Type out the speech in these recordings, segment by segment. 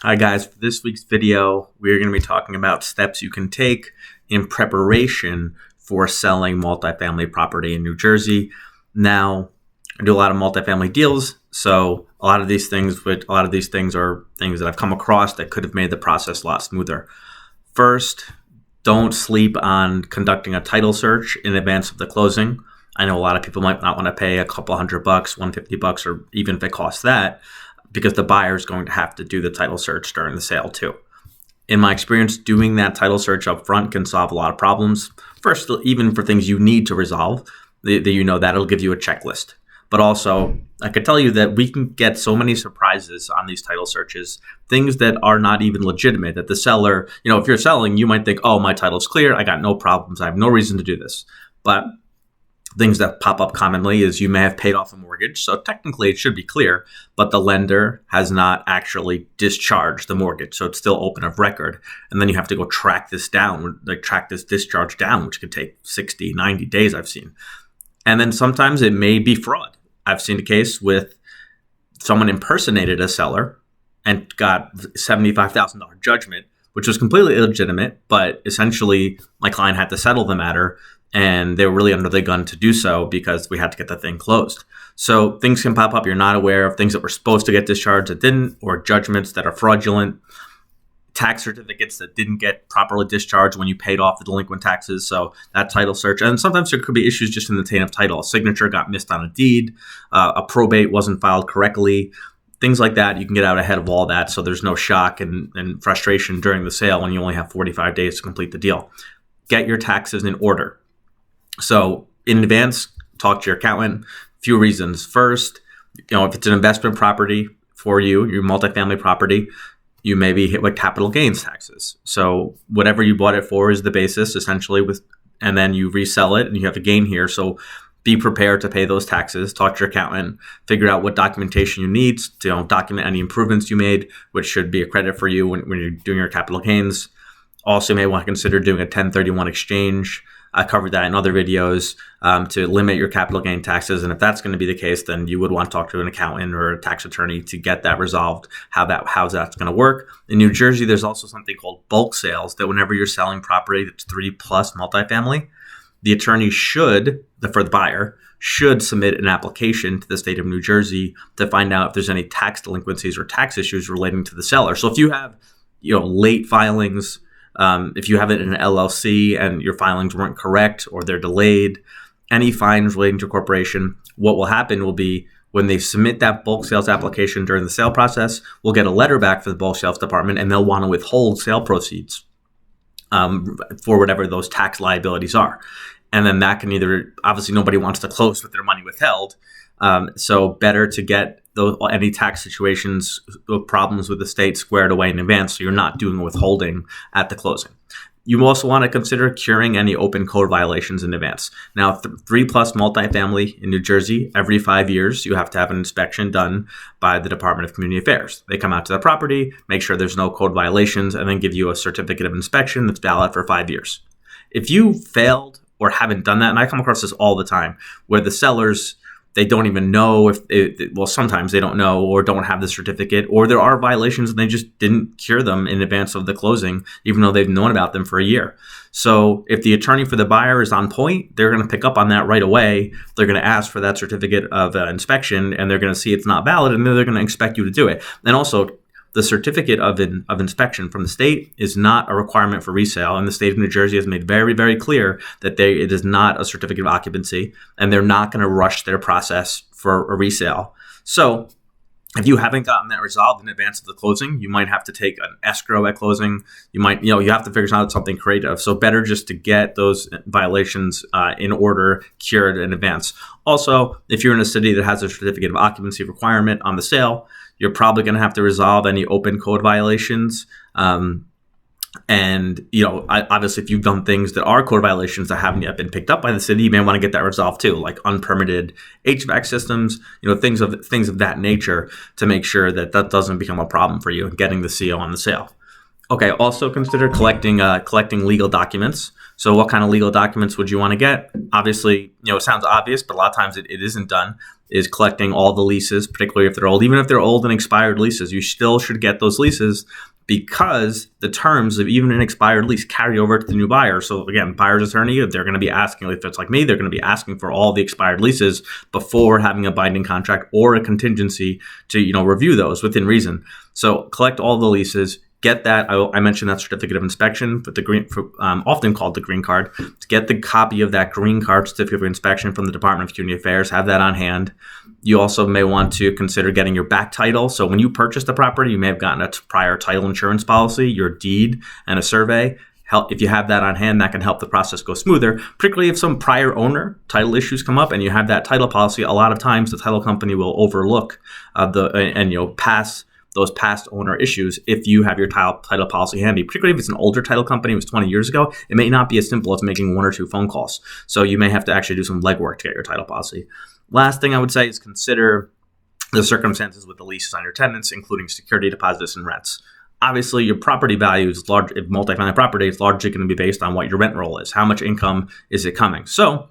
Hi guys, for this week's video, we're going to be talking about steps you can take in preparation for selling multifamily property in New Jersey. Now, I do a lot of multifamily deals, so a lot of these things are things that I've come across that could have made the process a lot smoother. First, don't sleep on conducting a title search in advance of the closing. I know a lot of people might not want to pay a couple $100, $150, or even if it costs that, because the buyer is going to have to do the title search during the sale too. In my experience, doing that title search up front can solve a lot of problems. First, even for things you need to resolve, that'll give you a checklist. But also, I could tell you that we can get so many surprises on these title searches, things that are not even legitimate, that the seller, if you're selling, you might think, oh, my title's clear, I got no problems, I have no reason to do this. But things that pop up commonly is you may have paid off a mortgage, so technically it should be clear, but the lender has not actually discharged the mortgage, so it's still open of record. And then you have to go track this discharge down, which could take 60, 90 days, I've seen. And then sometimes it may be fraud. I've seen a case with someone impersonated a seller and got $75,000 judgment, which was completely illegitimate, but essentially my client had to settle the matter, and they were really under the gun to do so because we had to get the thing closed. So things can pop up you're not aware of, things that were supposed to get discharged that didn't, or judgments that are fraudulent, tax certificates that didn't get properly discharged when you paid off the delinquent taxes. So that title search, and sometimes there could be issues just in the chain of title. A signature got missed on a deed, a probate wasn't filed correctly, things like that. You can get out ahead of all that so there's no shock and frustration during the sale when you only have 45 days to complete the deal. Get your taxes in order. So in advance, talk to your accountant. Few reasons. First, if it's an investment property for you, your multifamily property, you may be hit with capital gains taxes. So whatever you bought it for is the basis essentially, and then you resell it and you have a gain here. So be prepared to pay those taxes. Talk to your accountant, figure out what documentation you need to document any improvements you made, which should be a credit for you when you're doing your capital gains. Also, you may want to consider doing a 1031 exchange. I covered that in other videos to limit your capital gain taxes. And if that's going to be the case, then you would want to talk to an accountant or a tax attorney to get that resolved, how's that's going to work. In New Jersey, there's also something called bulk sales, that whenever you're selling property that's 3+ multifamily, the attorney for the buyer, should submit an application to the state of New Jersey to find out if there's any tax delinquencies or tax issues relating to the seller. So if you have late filings, if you have it in an LLC and your filings weren't correct or they're delayed, any fines relating to a corporation, what will happen will be when they submit that bulk sales application during the sale process, we'll get a letter back from the bulk sales department and they'll want to withhold sale proceeds for whatever those tax liabilities are. And then that can obviously nobody wants to close with their money withheld. So better to get any tax situations or problems with the state squared away in advance, so you're not doing withholding at the closing. You also want to consider curing any open code violations in advance. Now, 3+ multifamily in New Jersey, every 5 years, you have to have an inspection done by the Department of Community Affairs. They come out to the property, make sure there's no code violations, and then give you a certificate of inspection that's valid for 5 years. If you failed or haven't done that, and I come across this all the time, where the sellers, they don't even know sometimes they don't know or don't have the certificate, or there are violations and they just didn't cure them in advance of the closing, even though they've known about them for a year. So if the attorney for the buyer is on point, they're going to pick up on that right away. They're going to ask for that certificate of inspection, and they're going to see it's not valid, and then they're going to expect you to do it. And also, the certificate of inspection from the state is not a requirement for resale, and the state of New Jersey has made very, very clear that it is not a certificate of occupancy, and they're not going to rush their process for a resale. So if you haven't gotten that resolved in advance of the closing, you might have to take an escrow at closing. You have to figure out something creative. So better just to get those violations in order, cured in advance. Also, if you're in a city that has a certificate of occupancy requirement on the sale, you're probably going to have to resolve any open code violations. Obviously, if you've done things that are code violations that haven't yet been picked up by the city, you may want to get that resolved too, like unpermitted HVAC systems, things of that nature, to make sure that doesn't become a problem for you and getting the CO on the sale. Okay, also consider collecting legal documents. So what kind of legal documents would you want to get? Obviously, it sounds obvious, but a lot of times it isn't done. is collecting all the leases, particularly if they're old. Even if they're old and expired leases, you still should get those leases because the terms of even an expired lease carry over to the new buyer. So again, buyer's attorney, they're going to be asking, if it's like me, they're going to be asking for all the expired leases before having a binding contract or a contingency to, review those within reason. So collect all the leases. Get that. I mentioned that certificate of inspection, but often called the green card. To get the copy of that green card certificate of inspection from the Department of Community Affairs, have that on hand. You also may want to consider getting your back title. So when you purchase the property, you may have gotten a prior title insurance policy, your deed, and a survey. If you have that on hand, that can help the process go smoother, particularly if some prior owner title issues come up and you have that title policy. A lot of times the title company will overlook pass those past owner issues if you have your title policy handy. Particularly if it's an older title company, it was 20 years ago, it may not be as simple as making 1 or 2 phone calls. So you may have to actually do some legwork to get your title policy. Last thing I would say is consider the circumstances with the leases on your tenants, including security deposits and rents. Obviously, your property value is large. If multifamily property is largely going to be based on what your rent roll is. How much income is it coming? So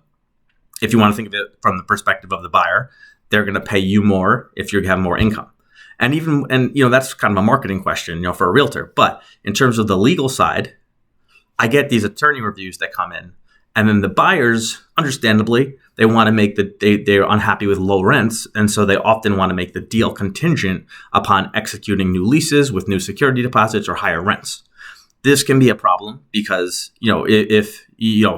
if you want to think of it from the perspective of the buyer, they're going to pay you more if you have more income. And that's kind of a marketing question, for a realtor. But in terms of the legal side, I get these attorney reviews that come in, and then the buyers, understandably, they want to make they're unhappy with low rents, and so they often want to make the deal contingent upon executing new leases with new security deposits or higher rents. This can be a problem because, if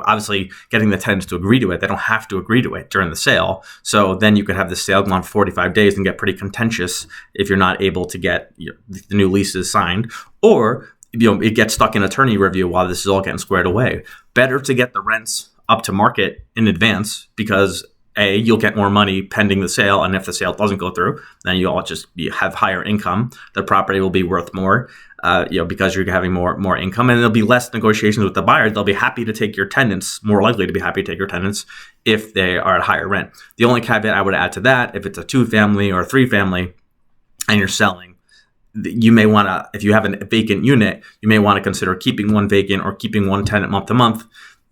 obviously getting the tenants to agree to it, they don't have to agree to it during the sale. So then you could have the sale go on for 45 days and get pretty contentious if you're not able to get the new leases signed, or it gets stuck in attorney review while this is all getting squared away. Better to get the rents up to market in advance because you'll get more money pending the sale, and if the sale doesn't go through, then you'll just have higher income. The property will be worth more, because you're having more income, and there'll be less negotiations with the buyers. They'll be happy to take your tenants, more likely to be happy to take your tenants if they are at higher rent. The only caveat I would add to that, if it's a 2-family or a 3-family, and you're selling, you may want to, if you have a vacant unit, you may want to consider keeping one vacant or keeping one tenant month to month.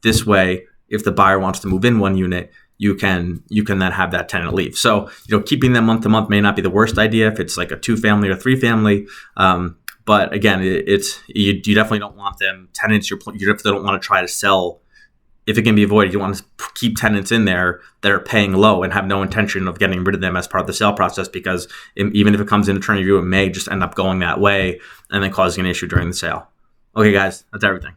This way, if the buyer wants to move in one unit, you can then have that tenant leave. So, keeping them month to month may not be the worst idea if it's like a 2-family or 3-family. But again, you definitely don't want them tenants. You definitely don't want to try to sell. If it can be avoided, you want to keep tenants in there that are paying low and have no intention of getting rid of them as part of the sale process, because even if it comes in attorney review, it may just end up going that way and then causing an issue during the sale. Okay, guys, that's everything.